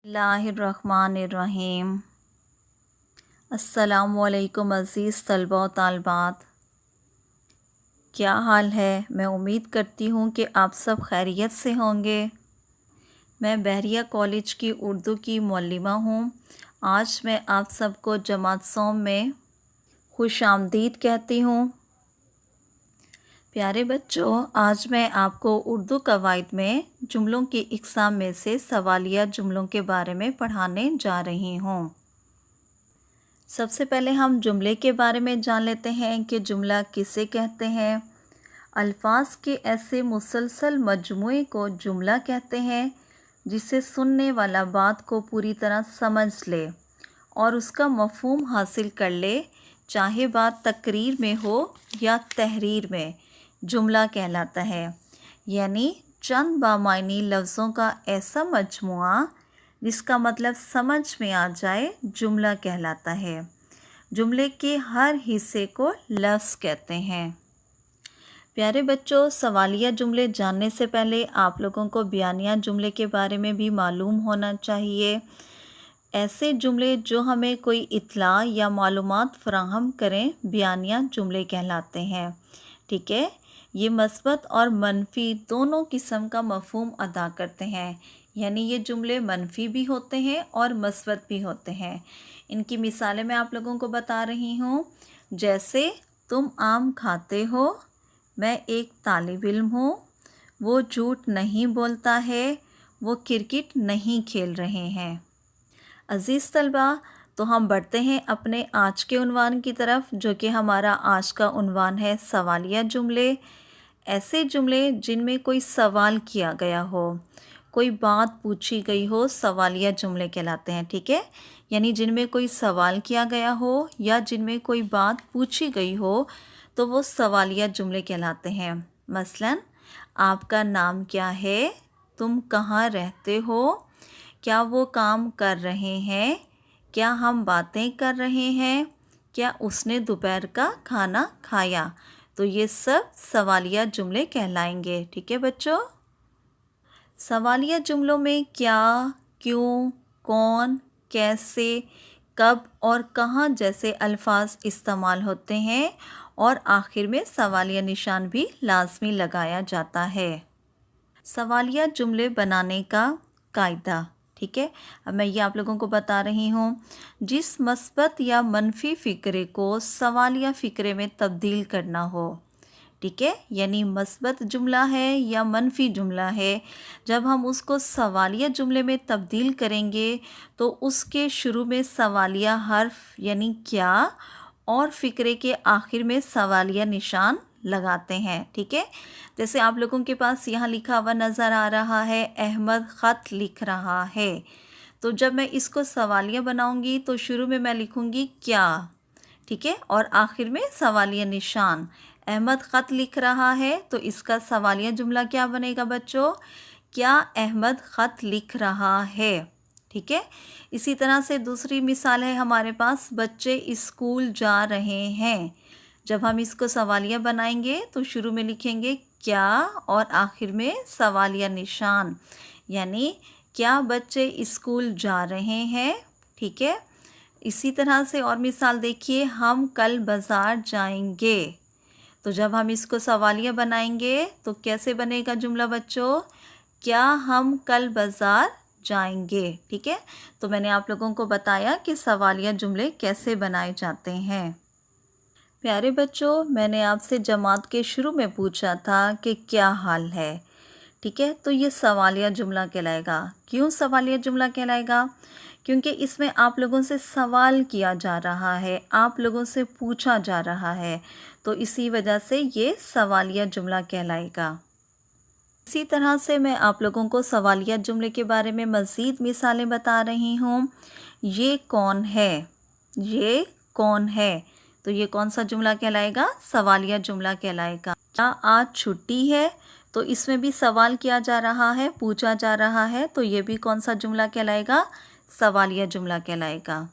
बिस्मिल्लाहिर्रहमानिर्रहीम। अस्सलामुअलैकुम अज़ीज़ तलबा व तालिबात, क्या हाल है। मैं उम्मीद करती हूँ कि आप सब खैरियत से होंगे। मैं बहरिया कॉलेज की उर्दू की मुअल्लिमा हूँ। आज मैं आप सबको जमात सौम में खुश आमदीद कहती हूँ। प्यारे बच्चों, आज मैं आपको उर्दू कवायद में जुमलों की इक़साम में से सवालिया जुमलों के बारे में पढ़ाने जा रही हूँ। सबसे पहले हम जुमले के बारे में जान लेते हैं कि जुमला किसे कहते हैं। अल्फाज के ऐसे मुसलसल मजमूए को जुमला कहते हैं जिसे सुनने वाला बात को पूरी तरह समझ ले और उसका मफ़हूम हासिल कर ले, चाहे बात तकरीर में हो या तहरीर में, जुमला कहलाता है। यानी चंद बामायनी लफ्ज़ों का ऐसा मजमुआ जिसका मतलब समझ में आ जाए, जुमला कहलाता है। जुमले के हर हिस्से को लफ्ज़ कहते हैं। प्यारे बच्चों, सवालिया जुमले जानने से पहले आप लोगों को बयानिया जुमले के बारे में भी मालूम होना चाहिए। ऐसे जुमले जो हमें कोई इत्तला या मालूमात फ़राहम करें, बयानिया जुमले कहलाते हैं। ठीक है, ये मस्बत और मनफी दोनों किस्म का मफ़हूम अदा करते हैं। यानी ये जुमले मनफी भी होते हैं और मस्बत भी होते हैं। इनकी मिसालें मैं आप लोगों को बता रही हूँ। जैसे तुम आम खाते हो, मैं एक तालिब इल्म हूँ, वो झूठ नहीं बोलता है, वो क्रिकेट नहीं खेल रहे हैं। अज़ीज़ तलबा, तो हम बढ़ते हैं अपने आज के उन्वान की तरफ, जो कि हमारा आज का उन्वान है सवालिया जुमले। ऐसे जुमले जिनमें कोई सवाल किया गया हो, कोई बात पूछी गई हो, सवालिया जुमले कहलाते हैं। ठीक है, यानी जिनमें कोई सवाल किया गया हो या जिनमें कोई बात पूछी गई हो तो वो सवालिया जुमले कहलाते हैं। मसलन, आपका नाम क्या है, तुम कहाँ रहते हो, क्या वो काम कर रहे हैं, क्या हम बातें कर रहे हैं, क्या उसने दोपहर का खाना खाया, तो ये सब सवालिया जुमले कहलाएंगे। ठीक है बच्चों, सवालिया जुमलों में क्या, क्यों, कौन, कैसे, कब और कहाँ जैसे अल्फाज इस्तेमाल होते हैं और आखिर में सवालिया निशान भी लाजमी लगाया जाता है। सवालिया जुमले बनाने का कायदा। ठीक है, अब मैं ये आप लोगों को बता रही हूँ। जिस मस्बत या मनफी फ़िक्रे को सवालिया फ़िक्रे में तब्दील करना हो, ठीक है, यानी मस्बत जुमला है या मनफी जुमला है, जब हम उसको सवालिया जुमले में तब्दील करेंगे तो उसके शुरू में सवालिया हर्फ यानी क्या और फ़िक्रे के आखिर में सवालिया निशान लगाते हैं। ठीक है, जैसे आप लोगों के पास यहाँ लिखा हुआ नज़र आ रहा है, अहमद ख़त लिख रहा है। तो जब मैं इसको सवालिया बनाऊँगी तो शुरू में मैं लिखूँगी क्या, ठीक है, और आखिर में सवालिया निशान। अहमद ख़त लिख रहा है, तो इसका सवालिया जुमला क्या बनेगा बच्चों, क्या अहमद ख़त लिख रहा है। ठीक है, इसी तरह से दूसरी मिसाल है हमारे पास, बच्चे स्कूल जा रहे हैं। जब हम इसको सवालिया बनाएंगे तो शुरू में लिखेंगे क्या और आखिर में सवालिया निशान, यानी क्या बच्चे स्कूल जा रहे हैं। ठीक है, इसी तरह से और मिसाल देखिए, हम कल बाज़ार जाएंगे। तो जब हम इसको सवालिया बनाएंगे तो कैसे बनेगा जुमला बच्चों, क्या हम कल बाज़ार जाएंगे। ठीक है, तो मैंने आप लोगों को बताया कि सवालिया जुमले कैसे बनाए जाते हैं। प्यारे बच्चों, मैंने आपसे जमात के शुरू में पूछा था कि क्या हाल है। ठीक है, तो ये सवालिया जुमला कहलाएगा। क्यों सवालिया जुमला कहलाएगा, क्योंकि इसमें आप लोगों से सवाल किया जा रहा है, आप लोगों से पूछा जा रहा है, तो इसी वजह से ये सवालिया जुमला कहलाएगा। इसी तरह से मैं आप लोगों को सवालिया जुमले के बारे में मज़ीद मिसालें बता रही हूँ। ये कौन है, ये कौन है, तो ये कौन सा जुमला कहलाएगा, सवालिया जुमला कहलाएगा। क्या आज छुट्टी है, तो इसमें भी सवाल किया जा रहा है, पूछा जा रहा है, तो ये भी कौन सा जुमला कहलाएगा, सवालिया जुमला कहलाएगा।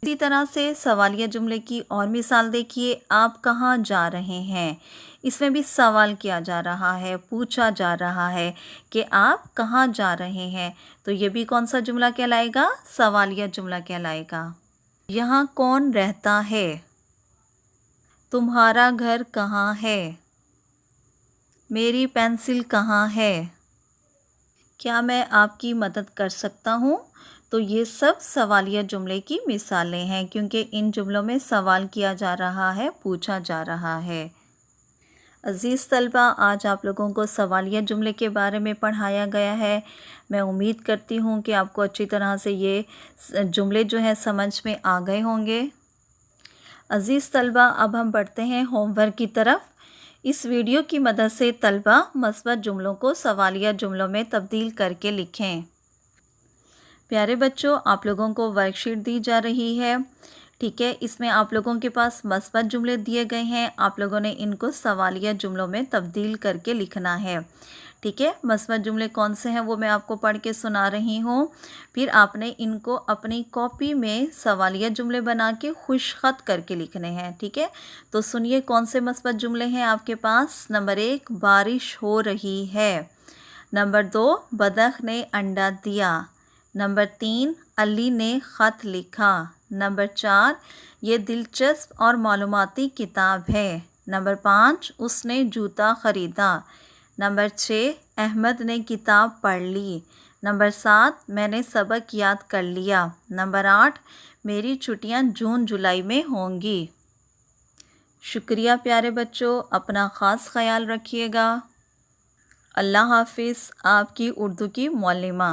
इसी तरह से सवालिया जुमले की और मिसाल देखिए, आप कहाँ जा रहे हैं। इसमें भी सवाल किया जा रहा है, पूछा जा रहा है कि आप कहाँ जा रहे हैं। तो ये भी कौन सा जुमला कहलाएगा? सवालिया जुमला कहलाएगा। यहाँ कौन रहता है? तुम्हारा घर कहाँ है? मेरी पेंसिल कहाँ है? क्या मैं आपकी मदद कर सकता हूँ? तो ये सब सवालिया जुमले की मिसालें हैं, क्योंकि इन जुमलों में सवाल किया जा रहा है, पूछा जा रहा है। अज़ीज़ तलबा, आज आप लोगों को सवालिया जुमले के बारे में पढ़ाया गया है। मैं उम्मीद करती हूँ कि आपको अच्छी तरह से ये जुमले जो हैं समझ में आ गए होंगे। अज़ीज़ तलबा, अब हम बढ़ते हैं होमवर्क की तरफ। इस वीडियो की मदद से तलबा मस्बत जुमलों को सवालिया जुमलों में तब्दील करके लिखें। प्यारे बच्चों, आप लोगों को वर्कशीट दी जा रही है, ठीक है। इसमें आप लोगों के पास मस्बत जुमले दिए गए हैं, आप लोगों ने इनको सवालिया जुमलों में तब्दील करके लिखना है, ठीक है। मस्बत जुमले कौन से हैं वो मैं आपको पढ़ के सुना रही हूँ, फिर आपने इनको अपनी कॉपी में सवालिया जुमले बना के खुशखत करके लिखने हैं, ठीक है। तो सुनिए कौन से मस्बत जुमले हैं आपके पास। नंबर 1, बारिश हो रही है। नंबर 2, बतख ने अंडा दिया। नंबर 3, अली ने ख़त लिखा। नंबर 4, ये दिलचस्प और मालूमाती किताब है। नंबर 5, उसने जूता ख़रीदा। नंबर 6, अहमद ने किताब पढ़ ली। नंबर 7, मैंने सबक याद कर लिया। नंबर 8, मेरी छुट्टियां जून जुलाई में होंगी। शुक्रिया प्यारे बच्चों, अपना ख़ास ख्याल रखिएगा। अल्लाह हाफिज़। आपकी उर्दू की मौलिमा।